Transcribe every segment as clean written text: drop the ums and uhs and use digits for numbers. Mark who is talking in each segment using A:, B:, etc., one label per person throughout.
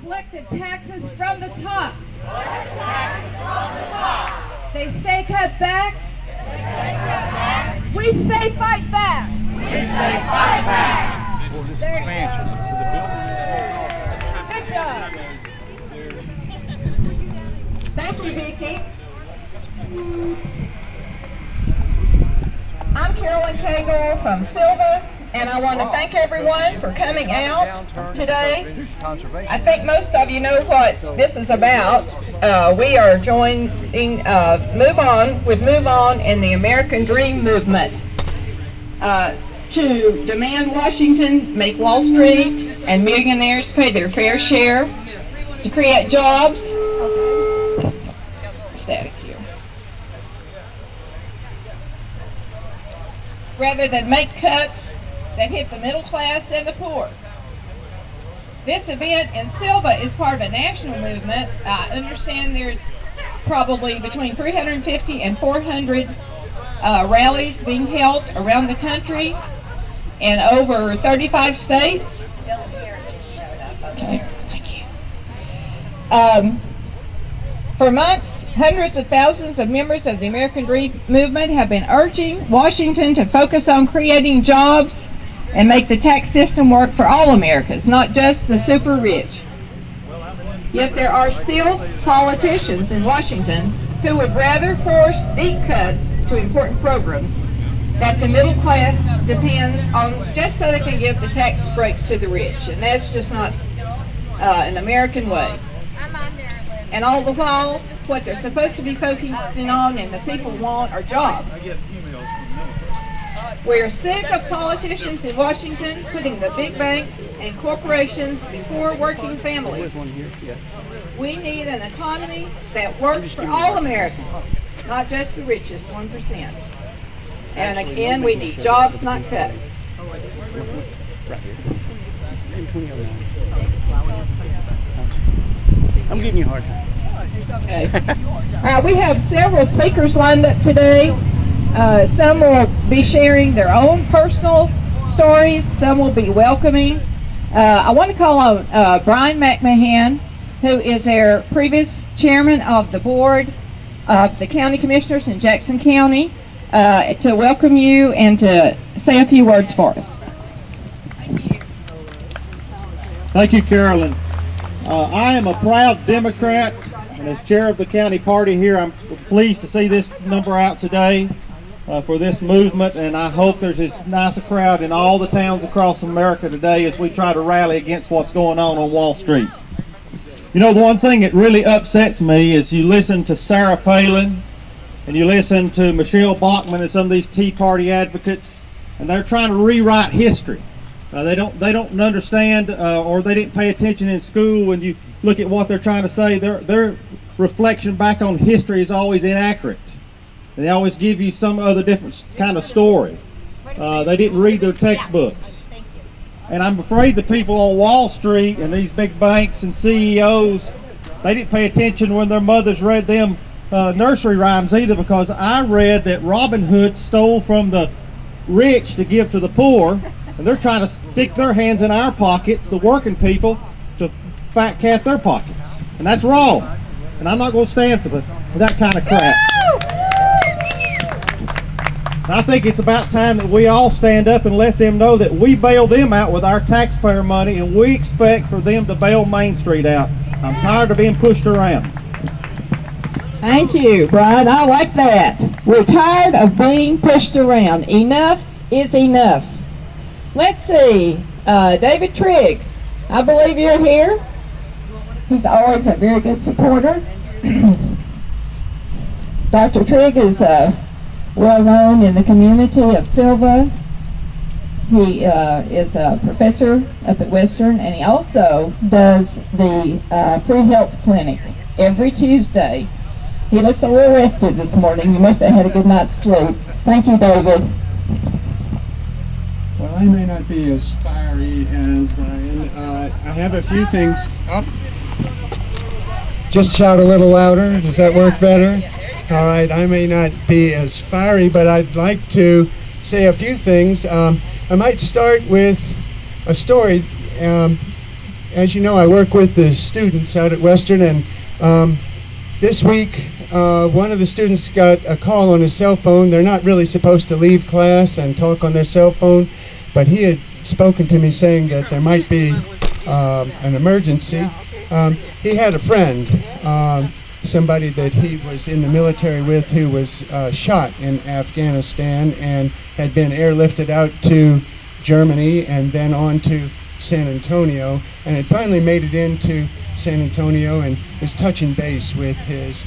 A: collect the taxes from the top.
B: Collect the taxes from the top.
A: They say cut back.
B: They say cut back.
A: We say fight back.
B: We say fight back.
A: There you go. Good job.
C: Thank you, Vicki. I'm Carolyn Cagle from Sylva, and I want to thank everyone for coming out today. I think most of you know what this is about. We are joining Move On in the American Dream movement to demand Washington make Wall Street and millionaires pay their fair share, to create jobs. Static here. Rather than make cuts that hit the middle class and the poor. This event in Sylva is part of a national movement. I understand there's probably between 350 and 400 rallies being held around the country in over 35 states. Okay, thank you. For months, hundreds of thousands of members of the American Dream movement have been urging Washington to focus on creating jobs and make the tax system work for all Americans, not just the super rich. Yet there are still politicians in Washington who would rather force deep cuts to important programs that the middle class depends on just so they can give the tax breaks to the rich. And that's just not an American way. And all the while, what they're supposed to be focusing on and the people want are jobs. We're sick of politicians in Washington putting the big banks and corporations before working families. We need an economy that works for all Americans, not just the richest 1%. And again, we need jobs, not cuts.
D: I'm giving you a hard time.
C: Okay. We have several speakers lined up today. Some will be sharing their own personal stories. Some will be welcoming. I want to call on Brian McMahon, who is our previous chairman of the board of the county commissioners in Jackson County, to welcome you and to say a few words for us.
A: Thank you.
E: Thank you, Carolyn. I am a proud Democrat, and as chair of the county party here, I'm pleased to see this number out today for this movement, and I hope there's as nice a crowd in all the towns across America today as we try to rally against what's going on Wall Street. You know, the one thing that really upsets me is you listen to Sarah Palin and you listen to Michelle Bachmann and some of these Tea Party advocates, and they're trying to rewrite history. They don't understand, or they didn't pay attention in school. When you look at what they're trying to say, their reflection back on history is always inaccurate. They always give you some other different kind of story. They didn't read their textbooks. And I'm afraid the people on Wall Street and these big banks and CEOs, they didn't pay attention when their mothers read them nursery rhymes either, because I read that Robin Hood stole from the rich to give to the poor. And they're trying to stick their hands in our pockets, the working people, to fat cat their pockets. And that's wrong. And I'm not going to stand for that kind of crap. And I think it's about time that we all stand up and let them know that we bail them out with our taxpayer money, and we expect for them to bail Main Street out. I'm tired of being pushed around.
C: Thank you, Brian. I like that. We're tired of being pushed around. Enough is enough. Let's see, David Trigg, I believe you're here. He's always a very good supporter. Dr. Trigg is well known in the community of Sylva. He is a professor up at Western, and he also does the free health clinic every Tuesday. He looks a little rested this morning. You must have had a good night's sleep. Thank you, David.
F: Well, I may not be as fiery as Brian. I have a few things up. Just shout a little louder. Does that work better? All right, I may not be as fiery, but I'd like to say a few things. I might start with a story. as you know, I work with the students out at Western, and this week one of the students got a call on his cell phone. They're not really supposed to leave class and talk on their cell phone, but he had spoken to me saying that there might be an emergency. He had a friend, somebody that he was in the military with, who was shot in Afghanistan and had been airlifted out to Germany and then on to San Antonio, and had finally made it into San Antonio and was touching base with his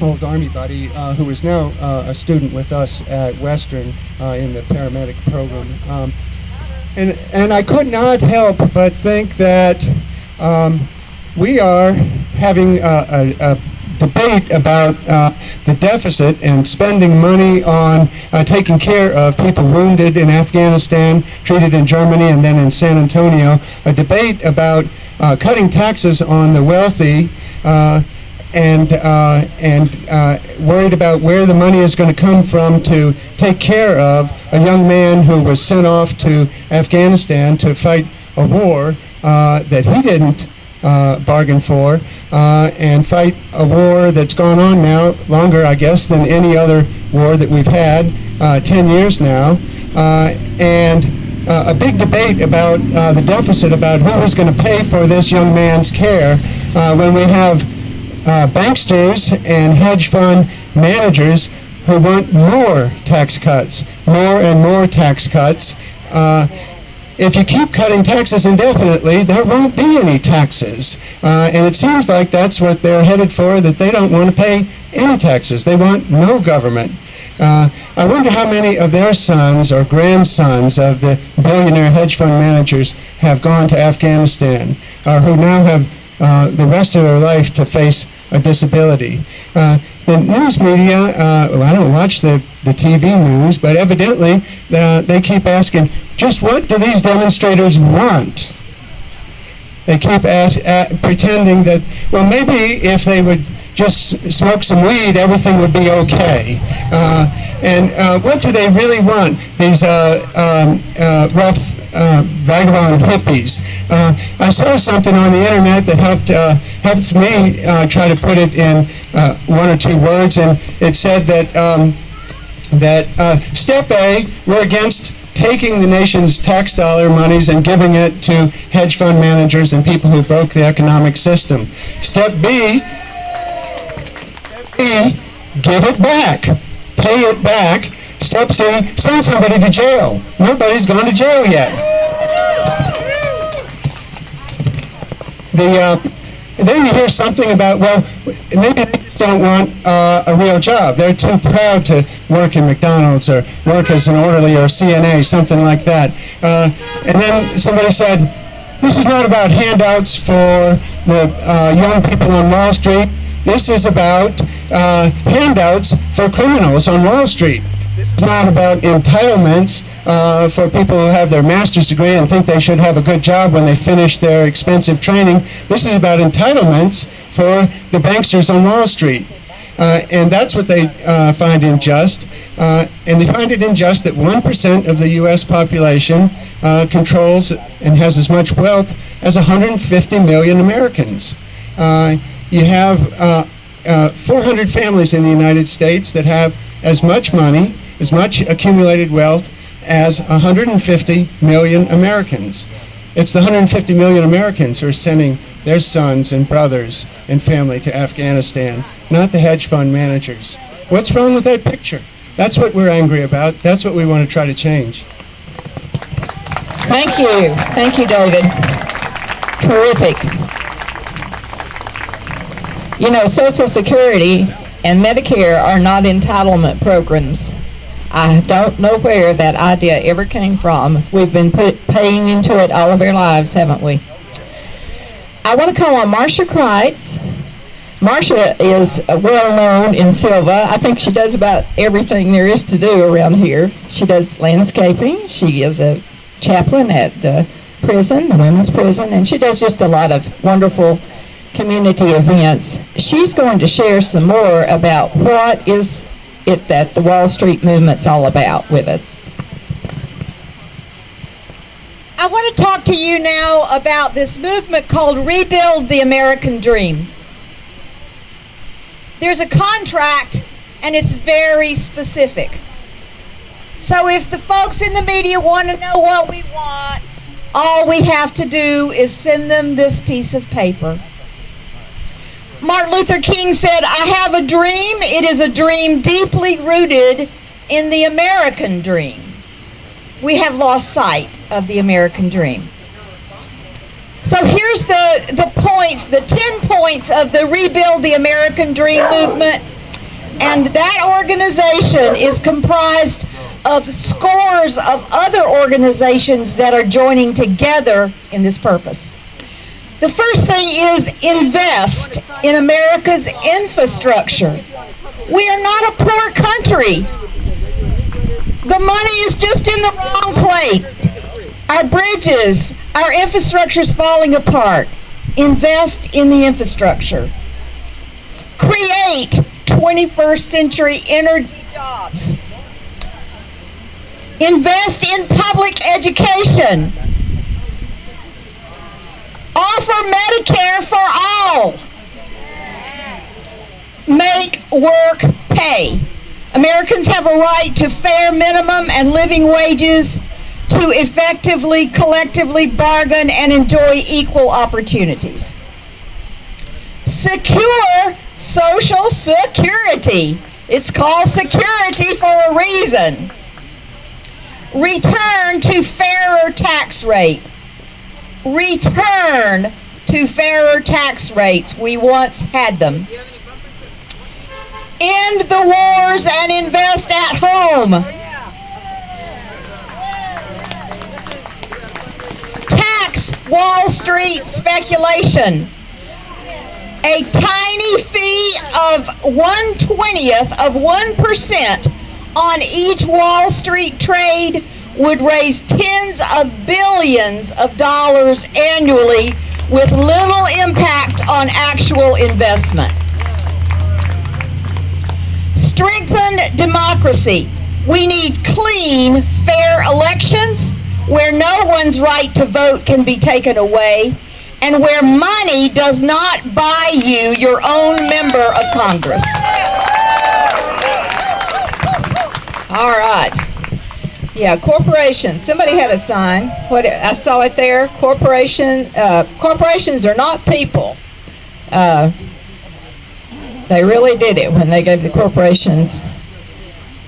F: old Army buddy, who is now a student with us at Western in the paramedic program. And I could not help but think that we are having a debate about the deficit and spending money on taking care of people wounded in Afghanistan, treated in Germany, and then in San Antonio. A debate about cutting taxes on the wealthy and worried about where the money is going to come from to take care of a young man who was sent off to Afghanistan to fight a war that he didn't bargain for, and fight a war that's gone on now longer, I guess, than any other war that we've had, 10 years now, and a big debate about the deficit, about who was going to pay for this young man's care, when we have banksters and hedge fund managers who want more tax cuts, more and more tax cuts. If you keep cutting taxes indefinitely, there won't be any taxes. And it seems like that's what they're headed for, that they don't want to pay any taxes. They want no government. I wonder how many of their sons or grandsons of the billionaire hedge fund managers have gone to Afghanistan, who now have the rest of their life to face a disability. The news media, well, I don't watch the TV news, but evidently they keep asking, just what do these demonstrators want? They keep pretending that, well, maybe if they would just smoke some weed, everything would be okay. And what do they really want, these rough vagabond hippies? I saw something on the internet that helped me try to put it in one or two words, and it said that step A, we're against taking the nation's tax dollar monies and giving it to hedge fund managers and people who broke the economic system. Step B, give it back, pay it back. Step C, send somebody to jail. Nobody's gone to jail yet. Then you hear something about, well, maybe they just don't want a real job. They're too proud to work in McDonald's or work as an orderly or CNA, something like that. And then somebody said, this is not about handouts for the young people on Wall Street. This is about handouts for criminals on Wall Street. It's not about entitlements for people who have their master's degree and think they should have a good job when they finish their expensive training. This is about entitlements for the banksters on Wall Street. And that's what they find unjust. And they find it unjust that 1% of the U.S. population controls and has as much wealth as 150 million Americans. You have 400 families in the United States that have as much money, as much accumulated wealth as 150 million Americans. It's the 150 million Americans who are sending their sons and brothers and family to Afghanistan, not the hedge fund managers. What's wrong with that picture? That's what we're angry about. That's what we want to try to change.
C: Thank you. Thank you, David. Terrific. You know, Social Security and Medicare are not entitlement programs. I don't know where that idea ever came from. We've been paying into it all of our lives, haven't we? I want to call on Marcia Kreitz. Marcia is well known in Sylva. I think she does about everything there is to do around here. She does landscaping. She is a chaplain at the prison, the women's prison, and she does just a lot of wonderful community events. She's going to share some more about what is it that the Wall Street movement's all about with us.
D: I want to talk to you now about this movement called Rebuild the American Dream. There's a contract, and it's very specific. So if the folks in the media want to know what we want, all we have to do is send them this piece of paper. Martin Luther King said, "I have a dream. It is a dream deeply rooted in the American dream." We have lost sight of the American dream. So here's the points, the 10 points of the Rebuild the American Dream movement. And that organization is comprised of scores of other organizations that are joining together in this purpose. The first thing is invest in America's infrastructure. We are not a poor country. The money is just in the wrong place. Our bridges, our infrastructure is falling apart. Invest in the infrastructure. Create 21st century energy jobs. Invest in public education. Offer Medicare for all. Make work pay. Americans have a right to fair minimum and living wages, to effectively, collectively bargain and enjoy equal opportunities. Secure Social Security. It's called security for a reason. Return to fairer tax rates. Return to fairer tax rates. We once had them. End the wars and invest at home. Tax Wall Street speculation. A tiny fee of 1/20th of 1% on each Wall Street trade would raise tens of billions of dollars annually with little impact on actual investment. Strengthen democracy. We need clean, fair elections where no one's right to vote can be taken away, and where money does not buy you your own member of Congress. All right. Yeah, corporations. Somebody had a sign. What I saw it there. Corporations are not people. They really did it when they gave the corporations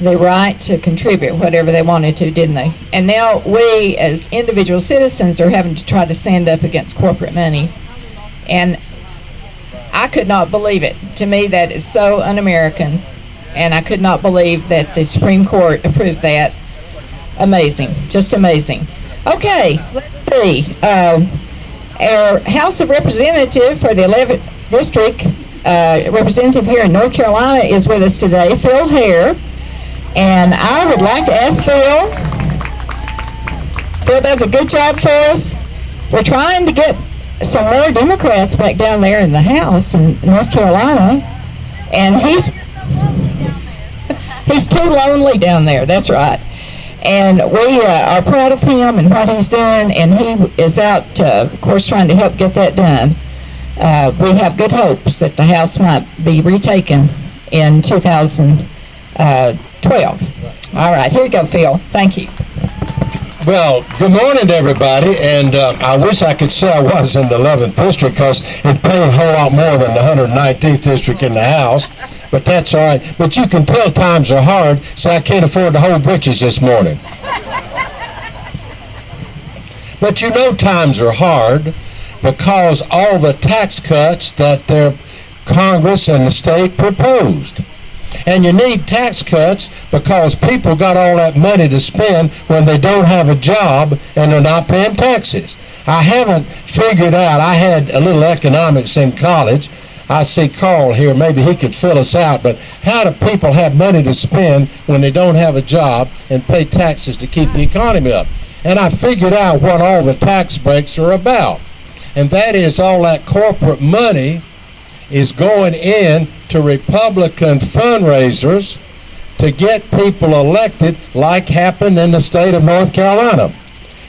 D: the right to contribute whatever they wanted to, didn't they? And now we, as individual citizens, are having to try to stand up against corporate money. And I could not believe it. To me, that is so un-American. And I could not believe that the Supreme Court approved that. Amazing. Just amazing. Okay, let's see. Our House of Representative for the 11th District, representative here in North Carolina, is with us today, Phil Hare. And I would like to ask Phil. Phil does a good job for us. We're trying to get some more Democrats back down there in the House in North Carolina. And he's too lonely down there, that's right. And we are proud of him and what he's doing, and he is out, of course, trying to help get that done. We have good hopes that the House might be retaken in 2012. All right, here you go, Phil. Thank you.
G: Well, good morning to everybody, and I wish I could say I was in the 11th District because it paid a whole lot more than the 119th District in the House, but that's all right. But you can tell times are hard, so I can't afford to hold britches this morning. But you know times are hard because all the tax cuts that their Congress and the state proposed. And you need tax cuts because people got all that money to spend when they don't have a job and they're not paying taxes. I haven't figured out, I had a little economics in college. I see Carl here, maybe he could fill us out, but how do people have money to spend when they don't have a job and pay taxes to keep the economy up? And I figured out what all the tax breaks are about. And that is all that corporate money is going in to Republican fundraisers to get people elected, like happened in the state of North Carolina.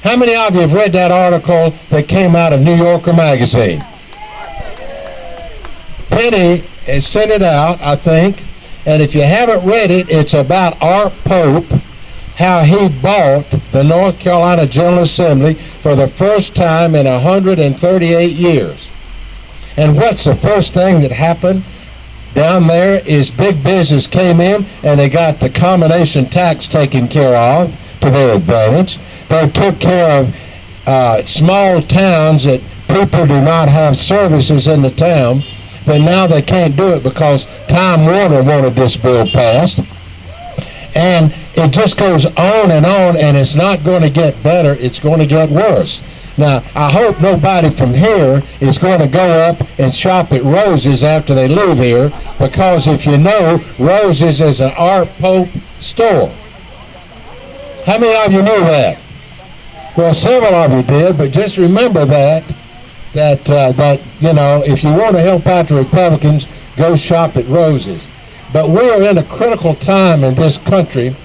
G: How many of you have read that article that came out of New Yorker magazine? Penny has sent it out, I think, and if you haven't read it, it's about Art Pope, how he bought the North Carolina General Assembly for the first time in 138 years. And what's the first thing that happened down there is big business came in and they got the combination tax taken care of to their advantage. They took care of small towns that people do not have services in the town, but now they can't do it because Time Warner wanted this bill passed. And it just goes on, and it's not going to get better, it's going to get worse. Now, I hope nobody from here is going to go up and shop at Rose's after they leave here, because if you know, Rose's is an Art Pope store. How many of you knew that? Well, several of you did, but just remember that you know, if you want to help out the Republicans, go shop at Rose's. But we're in a critical time in this country,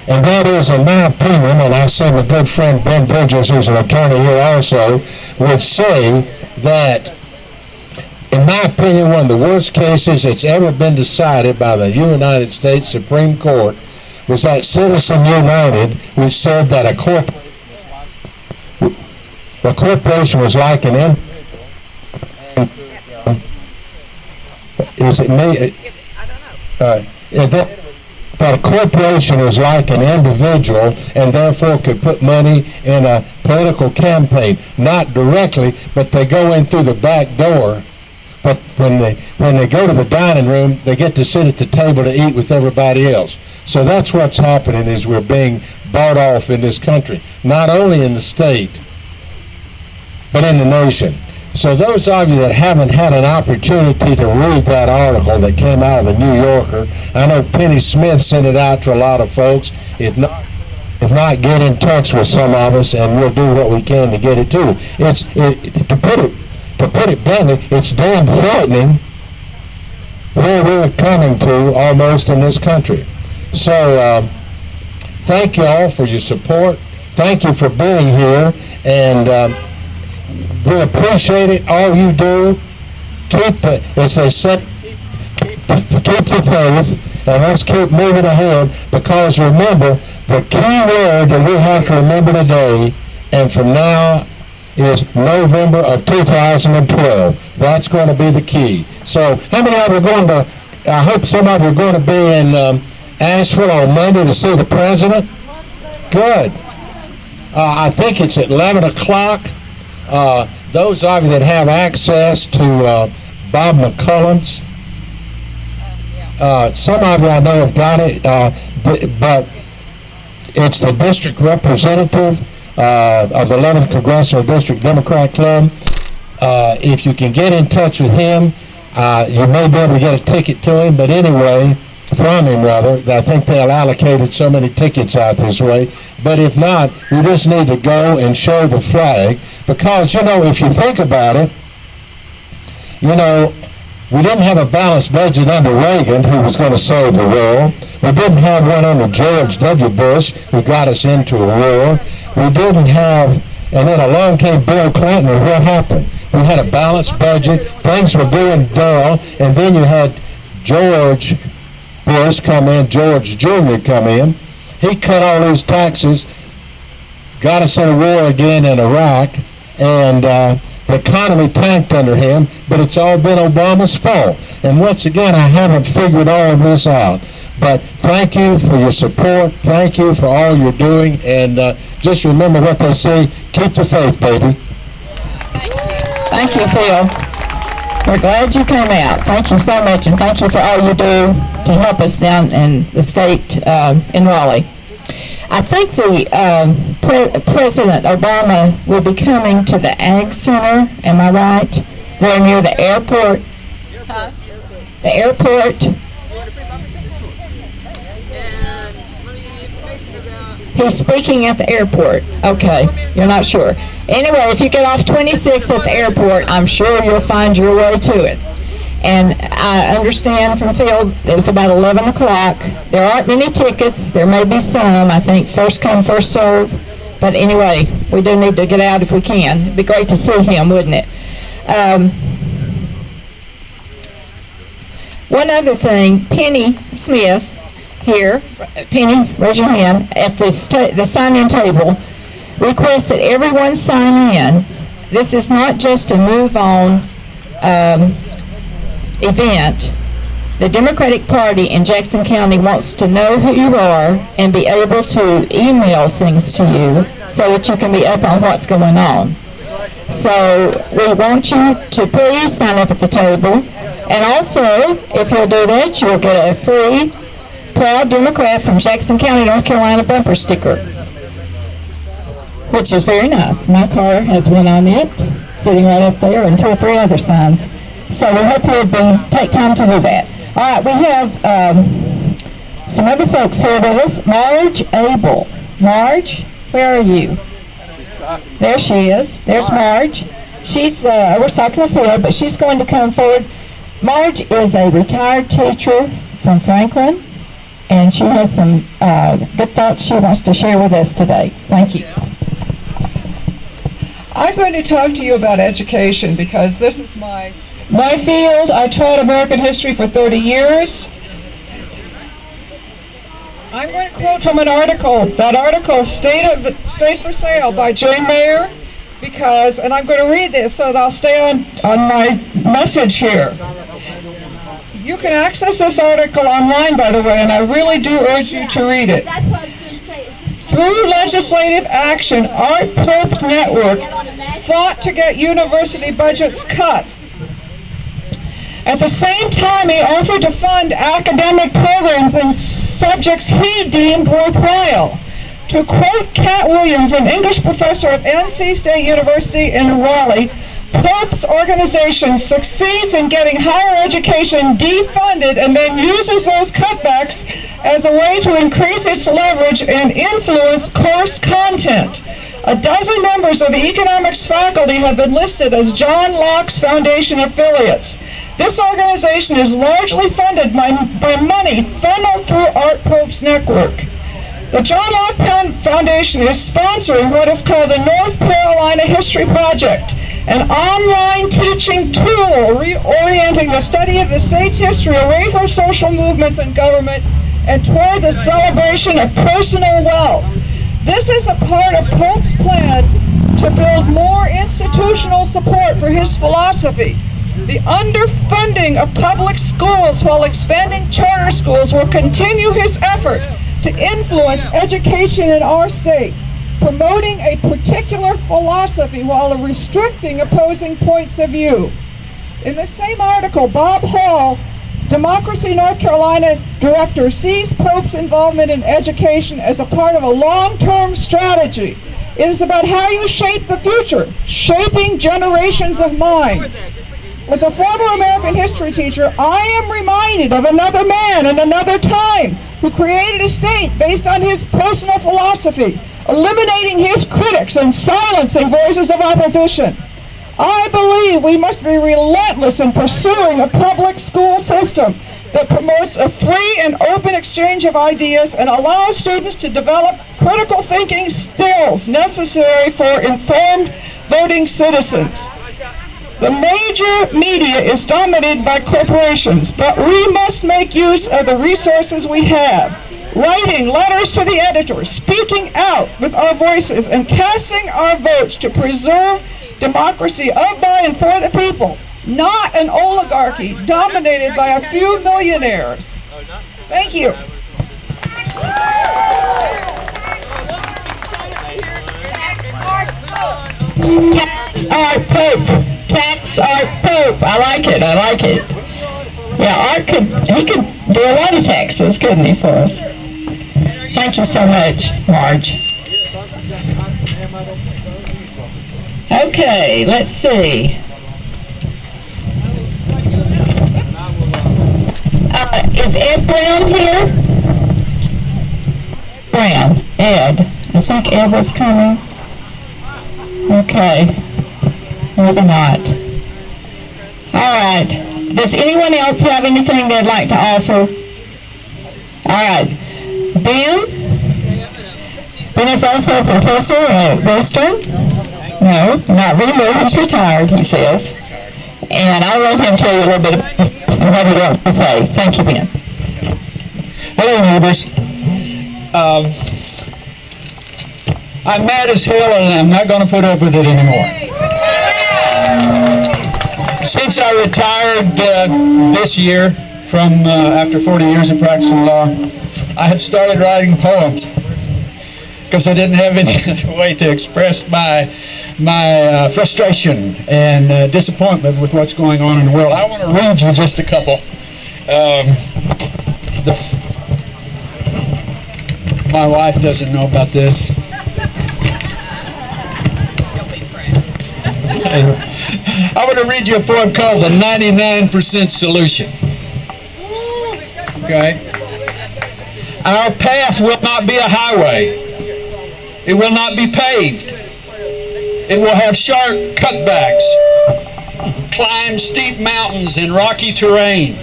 G: and that is, in my opinion, and I say my good friend Ben Bridges, who's an attorney here also, would say that, in my opinion, one of the worst cases that's ever been decided by the United States Supreme Court was that Citizen United, which said that a corporation was like an individual. Is it me? I don't know. That a corporation is like an individual and therefore could put money in a political campaign. Not directly, but they go in through the back door. But when they go to the dining room, they get to sit at the table to eat with everybody else. So that's what's happening, is we're being bought off in this country. Not only in the state, but in the nation. So those of you that haven't had an opportunity to read that article that came out of the New Yorker, I know Penny Smith sent it out to a lot of folks. If not, get in touch with some of us, and we'll do what we can to get it to you. To put it bluntly, it's damn frightening where we're coming to almost in this country. So thank you all for your support. Thank you for being here, and we appreciate it, all you do. Keep the, as they said, keep the faith, and let's keep moving ahead, because remember, the key word that we have to remember today, and from now, is November of 2012. That's going to be the key. So, how many of you are going to, I hope some of you are going to be in Asheville on Monday to see the president? Good. I think it's at 11 o'clock. Those of you that have access to Bob McCullum's, some of you I know have got it, but it's the district representative of the 11th Congressional District Democrat Club. If you can get in touch with him, you may be able to get a ticket to him, but anyway, from him rather, I think they'll allocated so many tickets out this way. But if not, we just need to go and show the flag, because, you know, if you think about it, you know, we didn't have a balanced budget under Reagan, who was going to save the world. We didn't have one under George W. Bush, who got us into a war. We didn't have, and then along came Bill Clinton, and what happened? We had a balanced budget, things were going down, and then you had George Bush come in, George Jr. come in. He cut all these taxes, got us in a war again in Iraq, and the economy tanked under him, but it's all been Obama's fault. And once again, I haven't figured all of this out. But thank you for your support. Thank you for all you're doing. And just remember what they say, keep the faith, baby.
C: Thank you, Phil. We're glad you came out. Thank you so much, and thank you for all you do to help us down in the state in Raleigh. I think the President Obama will be coming to the Ag Center, am I right? They're near the airport. Huh? The airport. He's speaking at the airport. Okay, you're not sure. Anyway, if you get off 26 at the airport, I'm sure you'll find your way to it. And I understand from Phil, it was about 11 o'clock. There aren't many tickets. There may be some. I think first come, first serve. But anyway, we do need to get out if we can. It'd be great to see him, wouldn't it? One other thing, Penny Smith here, Penny, raise your hand, at the sign-in table, requests that everyone sign in. This is not just a move-on event. The Democratic Party in Jackson County wants to know who you are and be able to email things to you so that you can be up on what's going on. So we want you to please sign up at the table. And also, if you'll do that, you'll get a free Proud Democrat from Jackson County, North Carolina bumper sticker, which is very nice. My car has one on it, sitting right up there, and 2 or 3 other signs. So we hope you'll take time to do that. All right, we have some other folks here with us. Marge Abel. Marge, where are you? There she is. There's Marge. She's, we're talking to Phil, but she's going to come forward. Marge is a retired teacher from Franklin, and she has some good thoughts she wants to share with us today. Thank you.
H: I'm going to talk to you about education because this is my
C: field. I taught American history for 30 years.
H: I'm going to quote from an article. That article, State for Sale by Jane Mayer, because, and I'm going to read this so that I'll stay on my message here. You can access this article online, by the way, and I really do urge you to read it.
I: That's what I was going to say.
H: Through legislative action, Art Pope's network fought to get university budgets cut. At the same time, he offered to fund academic programs in subjects he deemed worthwhile. To quote Cat Williams, an English professor at NC State University in Raleigh, Pope's organization succeeds in getting higher education defunded and then uses those cutbacks as a way to increase its leverage and influence course content. 12 members of the economics faculty have been listed as John Locke's Foundation affiliates. This organization is largely funded by money funneled through Art Pope's network. The John Locke Foundation is sponsoring what is called the North Carolina History Project, an online teaching tool reorienting the study of the state's history away from social movements and government and toward the celebration of personal wealth. This is a part of Pope's plan to build more institutional support for his philosophy. The underfunding of public schools while expanding charter schools will continue his effort to influence education in our state, promoting a particular philosophy while restricting opposing points of view. In the same article, Bob Hall, Democracy North Carolina director, sees Pope's involvement in education as a part of a long-term strategy. It is about how you shape the future, shaping generations of minds. As a former American history teacher, I am reminded of another man in another time who created a state based on his personal philosophy, eliminating his critics and silencing voices of opposition. I believe we must be relentless in pursuing a public school system that promotes a free and open exchange of ideas and allows students to develop critical thinking skills necessary for informed voting citizens. The major media is dominated by corporations, but we must make use of the resources we have. Writing letters to the editors, speaking out with our voices, and casting our votes to preserve democracy of, by, and for the people, not an oligarchy dominated by a few millionaires. Thank you.
C: Tax Art Pope. Tax Art Pope. I like it. I like it. Yeah, Art he could do a lot of taxes, couldn't he, for us? Thank you so much, Marge. Okay, let's see. Is Ed Brown here? Brown. Ed. I think Ed was coming. Okay. Maybe not. All right. Does anyone else have anything they'd like to offer? All right. Ben? Ben is also a professor at Western. No, not really. He's retired, he says. And I'll let him tell you a little bit about what he wants to say. Thank you, Ben.
I: Hello, neighbors. I'm mad as hell and I'm not going to put up with it anymore. Since I retired this year from after 40 years of practicing law, I have started writing poems because I didn't have any other way to express my frustration and disappointment with what's going on in the world. I want to read you just a couple. My wife doesn't know about this. I'm going to read you a poem called The 99% Solution. Okay? Our path will not be a highway. It will not be paved. It will have sharp cutbacks, climb steep mountains and rocky terrain.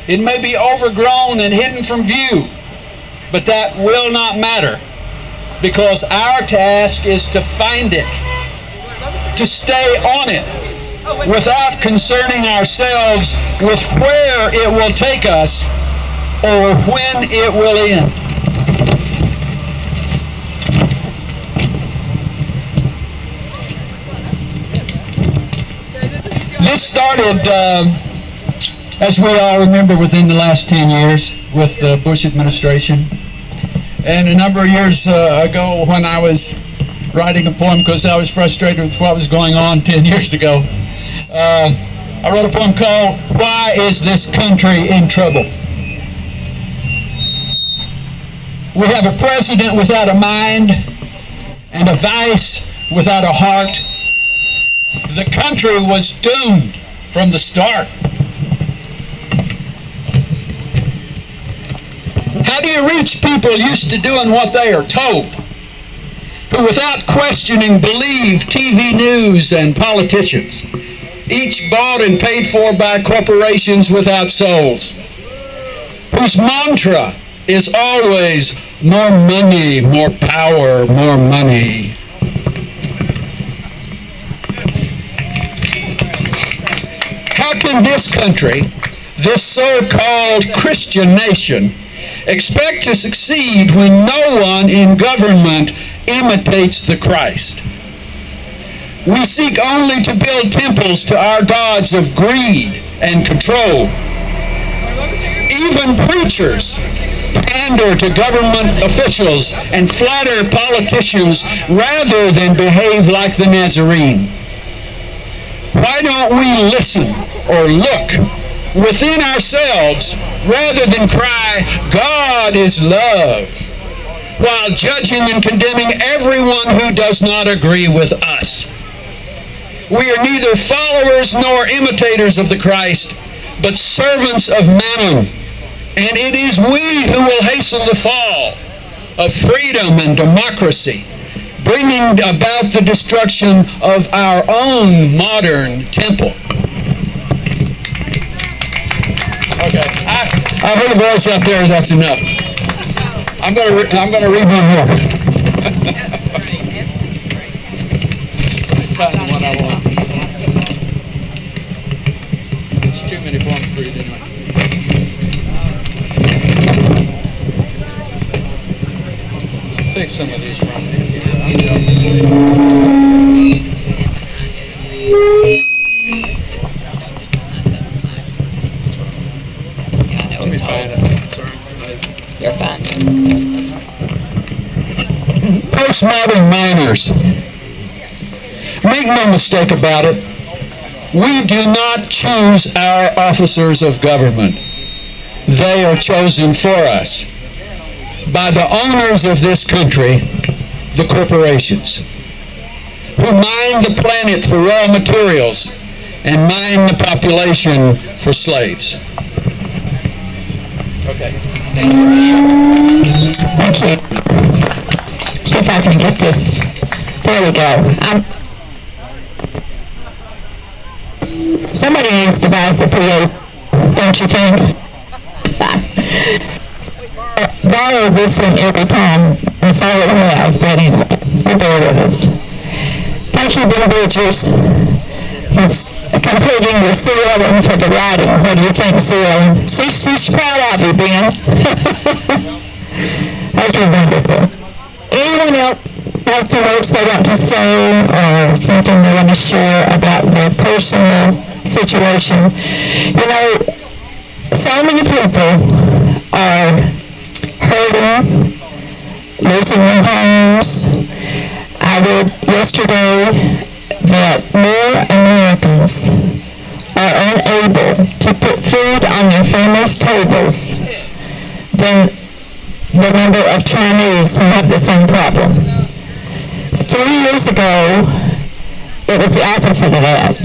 I: It may be overgrown and hidden from view, but that will not matter, because our task is to find it, to stay on it, without concerning ourselves with where it will take us or when it will end. This started, as we all remember, within the last 10 years with the Bush administration. And a number of years ago, when I was writing a poem because I was frustrated with what was going on 10 years ago, I wrote a poem called "Why Is This Country in Trouble?" We have a president without a mind and a vice without a heart. The country was doomed from the start. How do you reach people used to doing what they are told, who without questioning believe TV news and politicians, each bought and paid for by corporations without souls, whose mantra is always more money, more power, more money? How can this country, this so-called Christian nation, expect to succeed when no one in government imitates the Christ? We seek only to build temples to our gods of greed and control. Even preachers pander to government officials and flatter politicians rather than behave like the Nazarene. Why don't we listen or look within ourselves rather than cry, "God is love," while judging and condemning everyone who does not agree with us? We are neither followers nor imitators of the Christ, but servants of mammon, and it is we who will hasten the fall of freedom and democracy, bringing about the destruction of our own modern temple. Okay, I heard a voice out there. That's enough. I'm gonna read one more.
A: That's great. Absolutely great.
I: Find the one I want. It's too many poems for you anyway. Take some of these from me. Let me find it. Sorry.
C: You're fine.
I: Postmodern miners. Make no mistake about it, we do not choose our officers of government. They are chosen for us by the owners of this country, the corporations, who mine the planet for raw materials and mine the population for slaves. Okay.
C: Thank you. See if I can get this. There we go. Somebody needs to buy the PA, don't you think? Borrow this one every time
J: That's all we have, but anyway, you bear with us. Thank you, Ben Bridgers. He's completing the C11 for the writing. What do you think, C11? She's proud of you, Ben. That's wonderful. Anyone else has some words they want to say or something they want to share about their personal situation? You know, so many people are hurting, losing their homes. I read yesterday that more Americans are unable to put food on their families' tables than the number of Chinese who have the same problem. 3 years ago, it was the opposite of that.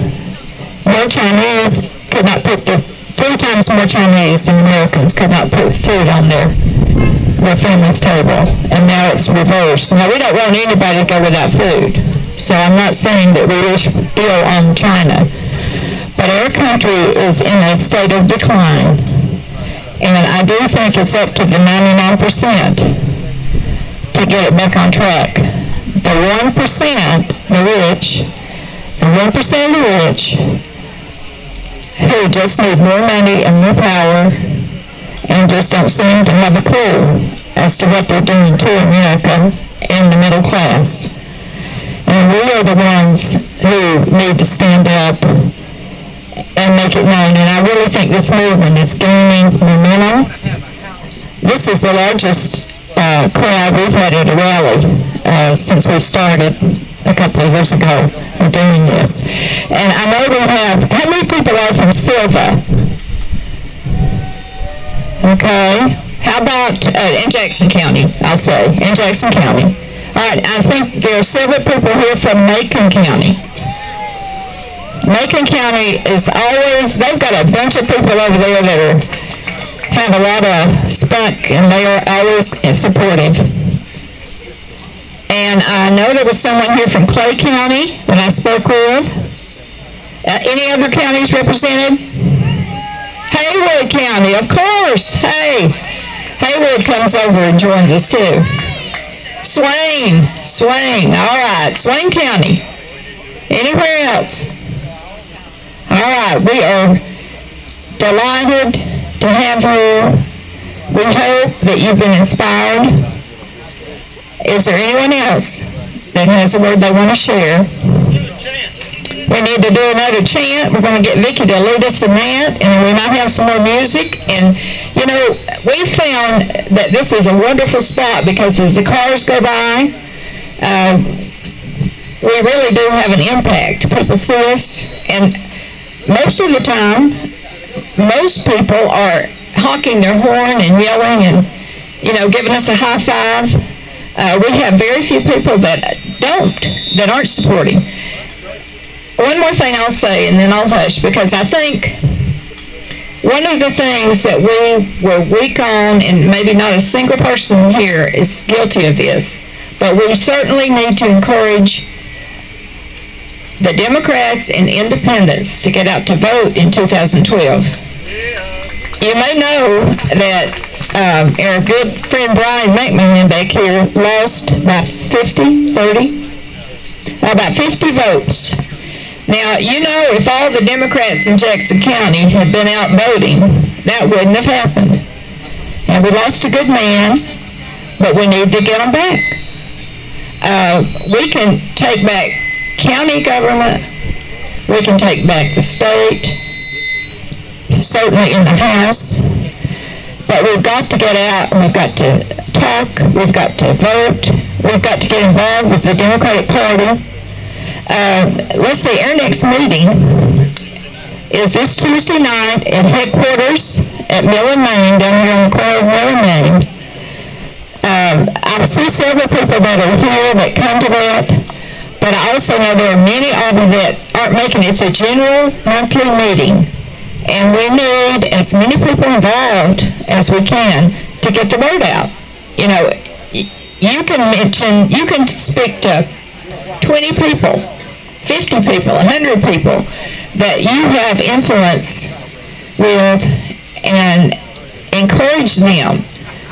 J: More Chinese could not put 3 times more Chinese than Americans could not put food on their family's table, and now it's reversed. Now, we don't want anybody to go without food, so I'm not saying that we wish ill on China, but our country is in a state of decline. And I do think it's up to the 99% to get it back on track. The 1%, the rich, the 1% of the rich, who just need more money and more power and just don't seem to have a clue as to what they're doing to America and the middle class. And we are the ones who need to stand up and make it known. And I really think this movement is gaining momentum. This is the largest crowd we've had at a rally since we started a couple of years ago. We're doing this. And I know we have, how many people are from Sylva? Okay. How about in Jackson County, I'll say, in Jackson County. All right, I think there are several people here from Macon County. Macon County is always, they've got a bunch of people over there that have a lot of spunk, and they are always supportive. And I know there was someone here from Clay County that I spoke with. Any other counties represented? Haywood County, of course. Hey, Haywood comes over and joins us too. Swain, all right, Swain County. Anywhere else? All right, we are delighted to have you. We hope that you've been inspired. Is there anyone else that has a word they want to share? We need to do another chant. We're going to get Vicki to lead us in that, and we might have some more music. And, you know, we found that this is a wonderful spot because as the cars go by, we really do have an impact. People see us, and most of the time, most people are honking their horn and yelling and, you know, giving us a high five. We have very few people that aren't supporting. One more thing I'll say, and then I'll hush, because I think one of the things that we were weak on, and maybe not a single person here is guilty of this, but we certainly need to encourage the Democrats and independents to get out to vote in 2012. You may know that our good friend Brian McMahon back here lost by about 50 votes. Now, you know, if all the Democrats in Jackson County had been out voting, that wouldn't have happened. And we lost a good man, but we need to get him back. We can take back county government, we can take back the state, certainly in the House, but we've got to get out and we've got to talk, we've got to vote, we've got to get involved with the Democratic Party. Let's see, our next meeting is this Tuesday night at headquarters at Mill and Main, down here on the corner of Mill and Main. I see several people that are here that come to that, but I also know there are many of them that aren't making it. It's a general monthly meeting, and we need as many people involved as we can to get the word out. You know, you can speak to 20 people, 50 people, 100 people that you have influence with and encourage them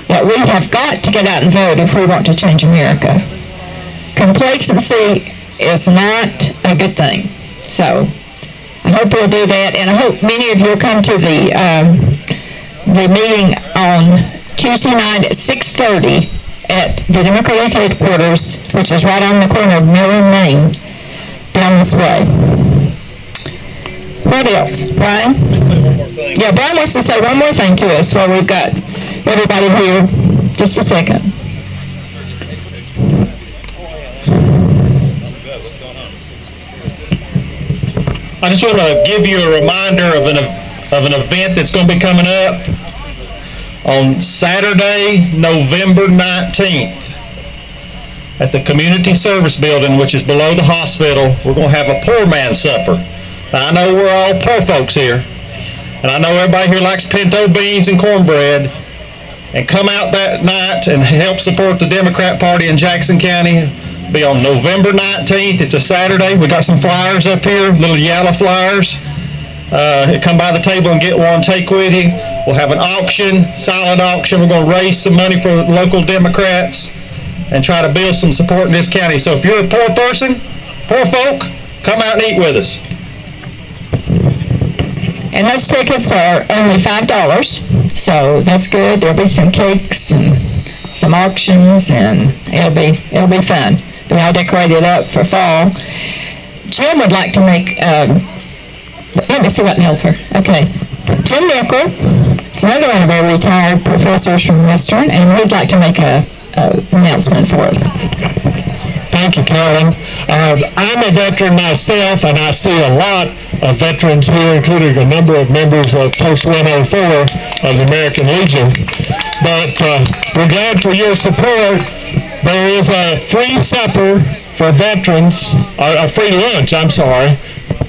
J: that we have got to get out and vote if we want to change America. Complacency is not a good thing. So I hope we'll do that, and I hope many of you will come to the meeting on Tuesday night at 6:30 at the Democratic headquarters, which is right on the corner of Mill and Main, down this way. What else, Brian? Yeah, Brian wants to say one more thing to us while we've got everybody here. Just a second.
E: I just want to give you a reminder of an event that's going to be coming up on Saturday, November 19th at the Community Service Building, which is below the hospital. We're going to have a poor man's supper. Now, I know we're all poor folks here, and I know everybody here likes pinto beans and cornbread. And come out that night and help support the Democrat Party in Jackson County. Be on November 19th. It's a Saturday. We got some flyers up here, little yellow flyers. Come by the table and get one, take with you. We'll have an auction, silent auction. We're going to raise some money for local Democrats and try to build some support in this county. So if you're a poor person, poor folk, come out and eat with us.
J: And those tickets are only $5, so that's good. There'll be some cakes and some auctions, and it'll be fun. Be all decorated up for fall. Jim would like to make. Let me see what Nelfer. Okay, Jim Nickel is another one of our retired professors from Western, and he'd like to make a announcement for us.
G: Thank you, Carolyn. I'm a veteran myself, and I see a lot of veterans here, including a number of members of Post 104 of the American Legion. But we're glad for your support. There is a free supper for veterans, or a free lunch, I'm sorry.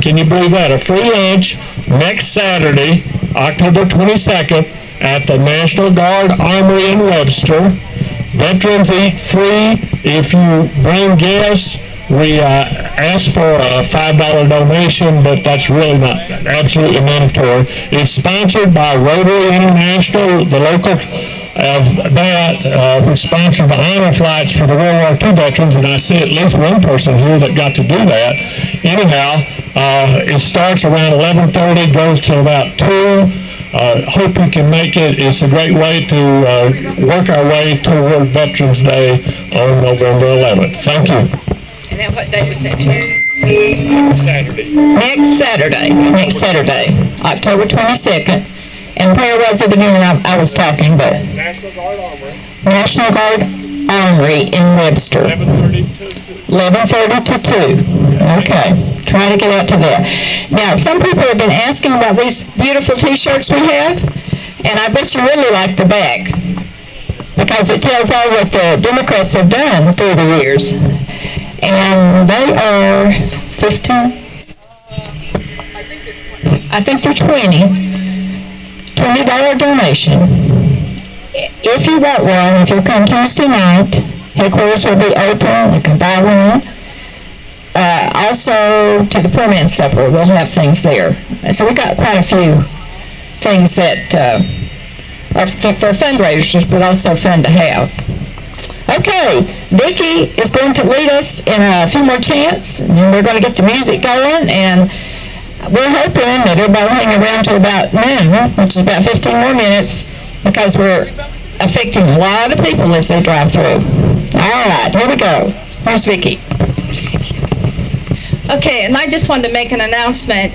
G: Can you believe that? A free lunch next Saturday, October 22nd, at the National Guard Armory in Webster. Veterans eat free. If you bring guests, we ask for a $5 donation, but that's really not absolutely mandatory. It's sponsored by Rotary International, the local of that, who sponsored the honor flights for the World War II veterans, and I see at least one person here that got to do that. Anyhow, it starts around 11:30, goes to about 2. Hope you can make it. It's a great way to work our way toward Veterans Day on November 11th. Thank you.
A: And then what day was that, Jerry?
E: Saturday.
J: Next Saturday, October 22nd. And where was it again? I was talking, but
E: National Guard Armory.
J: National Guard Armory in Webster. 11:30 to 2. Okay. Try to get out to there. Now, some people have been asking about these beautiful T-shirts we have, and I bet you really like the back, because it tells all what the Democrats have done through the years. And they are 15. I think they're 20. $20 donation. If you want one, if you come Tuesday night, headquarters will be open. You can buy one. Also, to the poor man's supper, we'll have things there. So we got quite a few things that are for fundraisers, but also fun to have. Okay, Vicki is going to lead us in a few more chants, and then we're going to get the music going, and we're hoping that everybody will hang around till about noon, which is about 15 more minutes, because we're affecting a lot of people as they drive through. All right, here we go. Here's Vicki.
A: Okay, and I just wanted to make an announcement.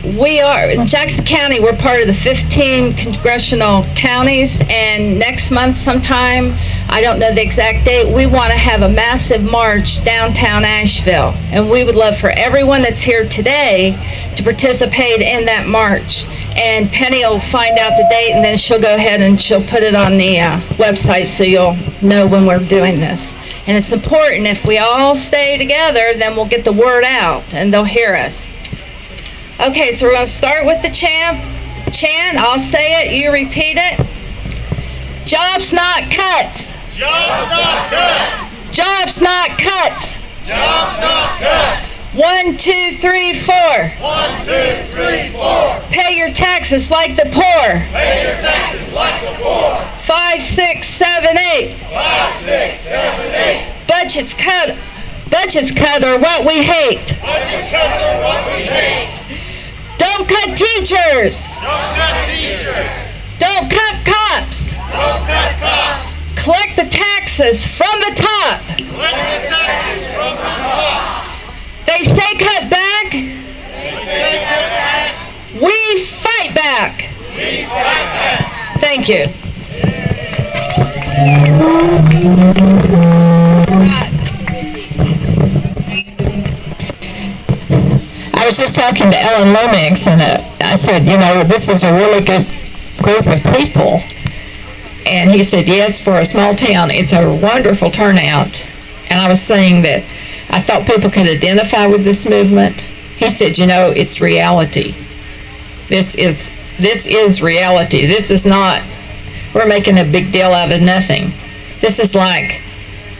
A: We are, in Jackson County, we're part of the 15 congressional counties, and next month sometime, I don't know the exact date, we want to have a massive march downtown Asheville. And we would love for everyone that's here today to participate in that march. And Penny will find out the date, and then she'll go ahead and she'll put it on the website so you'll know when we're doing this. And it's important, if we all stay together, then we'll get the word out and they'll hear us. Okay, so we're going to start with the chant. I'll say it, you repeat it. Jobs not cuts.
B: Jobs not cuts.
A: Jobs not cuts.
B: Jobs not cuts.
A: 1, 2, 3, 4.
B: 1, 2, 3, 4.
A: Pay your taxes like the poor.
B: Pay your taxes like the poor.
A: 5, 6, 7, 8.
B: 5, 6, 7, 8.
A: Budgets cut are what we hate.
B: Budget cuts are what we hate.
A: Don't cut teachers.
B: Don't cut teachers.
A: Don't cut cops.
B: Don't cut cops.
A: Collect the taxes from the top.
B: Collect the taxes from the top.
A: They say cut back.
B: They say cut back.
A: We fight back.
B: We fight back.
A: Thank you.
J: I was just talking to Ellen Lomax, and I said, you know, this is a really good group of people. And he said, yes, for a small town, it's a wonderful turnout. And I was saying that I thought people could identify with this movement. He said, you know, it's reality. This is reality. This is not, we're making a big deal out of nothing. This is like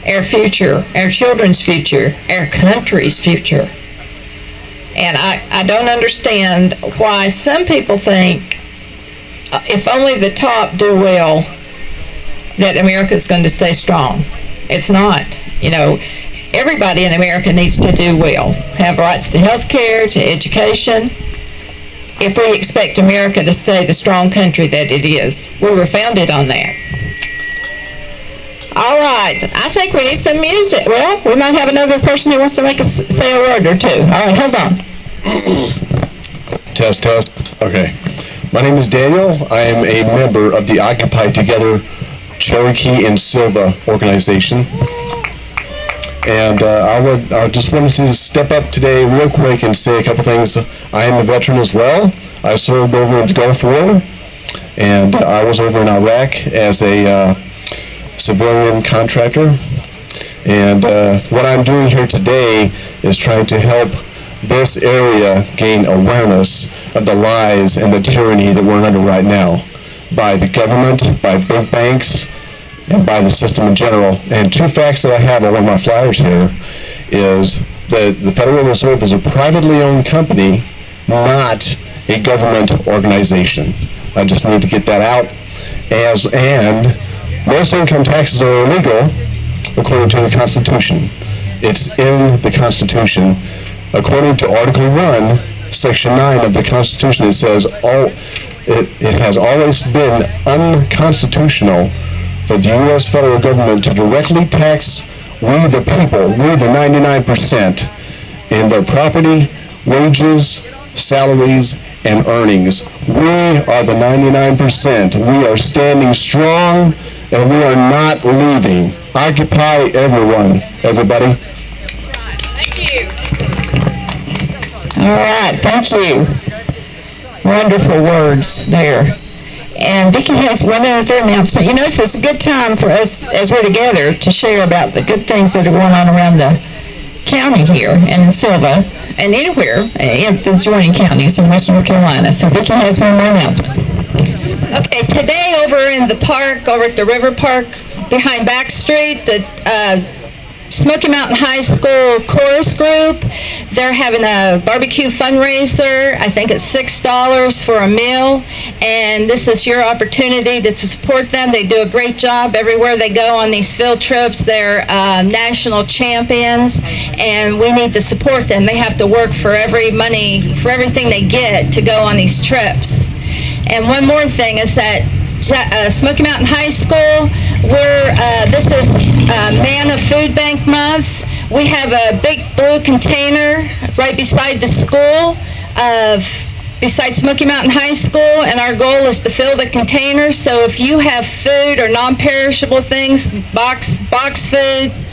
J: our future, our children's future, our country's future. And I don't understand why some people think if only the top do well, that America is going to stay strong. It's not. You know, everybody in America needs to do well, have rights to health care, to education, if we expect America to stay the strong country that it is. We were founded on that. All right, I think we need some music. Well, we might have another person who wants to say a word or two. All right, hold on.
K: Test. Okay. My name is Daniel. I am a member of the Occupy Together Cherokee and Sylva organization. And I just wanted to step up today real quick and say a couple things. I am a veteran as well. I served over in the Gulf War, and I was over in Iraq as a civilian contractor. And what I'm doing here today is trying to help this area gain awareness of the lies and the tyranny that we're under right now by the government, by big banks, and by the system in general. And two facts that I have on one of my flyers here is that the Federal Reserve is a privately owned company, not a government organization. I just need to get that out. And most income taxes are illegal according to the Constitution. It's in the Constitution. According to Article 1, Section 9 of the Constitution, it says it has always been unconstitutional for the U.S. federal government to directly tax we the people, we the 99%, in their property, wages, salaries, and earnings. We are the 99%. We are standing strong, and we are not leaving. Occupy everyone, everybody.
A: Thank you.
J: All right, thank you. Wonderful words there. And Vicki has one other announcement. You know, it's a good time for us, as we're together, to share about the good things that are going on around the county here and in Sylva and anywhere in the adjoining counties in Western North Carolina. So Vicki has one more announcement.
A: Okay, today over in the park, over at the River Park behind Back Street, the Smoky Mountain High School chorus group, they're having a barbecue fundraiser. I think it's $6 for a meal, and this is your opportunity to support them. They do a great job everywhere they go on these field trips. They're national champions, and we need to support them. They have to work for everything they get to go on these trips. And one more thing is that Smoky Mountain High School, this is Man of Food Bank Month. We have a big blue container right beside the school, beside Smoky Mountain High School, and our goal is to fill the container. So if you have food or non-perishable things, box foods,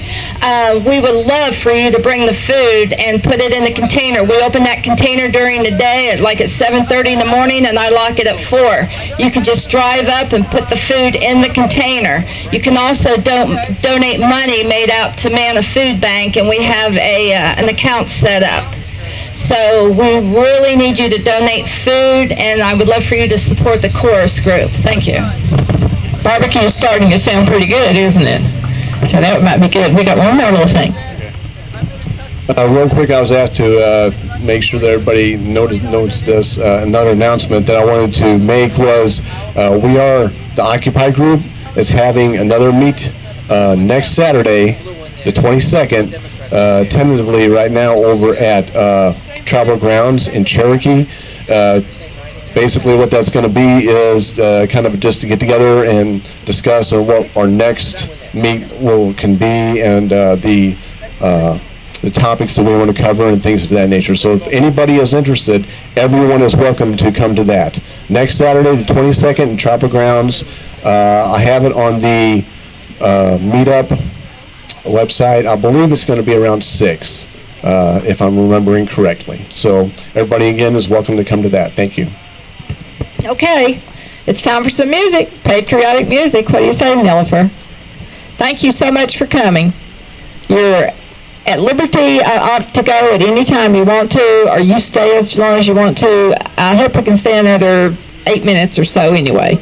A: we would love for you to bring the food and put it in the container. We open that container during the day at 7:30 in the morning, and I lock it at 4. You can just drive up and put the food in the container. You can also donate money made out to Man of Food Bank, and we have an account set up. So we really need you to donate food, and I would love for you to support the chorus group. Thank you.
J: Barbecue is starting to sound pretty good, isn't it? So that might be good. We got one more little thing.
K: Real quick, I was asked to make sure that everybody notes this. Another announcement that I wanted to make was we are the Occupy group, is having another meet next Saturday, the 22nd, tentatively right now over at Tribal Grounds in Cherokee. Basically what that's going to be is kind of just to get together and discuss what our next meet can be, and the topics that we want to cover and things of that nature. So if anybody is interested, everyone is welcome to come to that. Next Saturday, the 22nd, in Tribal Grounds. I have it on the meetup website. I believe it's going to be around 6, if I'm remembering correctly. So everybody again is welcome to come to that. Thank you.
C: Okay, it's time for some music, patriotic music. What do you say, Nilifer? Thank you so much for coming. You're at liberty to go at any time you want to, or you stay as long as you want to. I hope we can stay another 8 minutes or so anyway.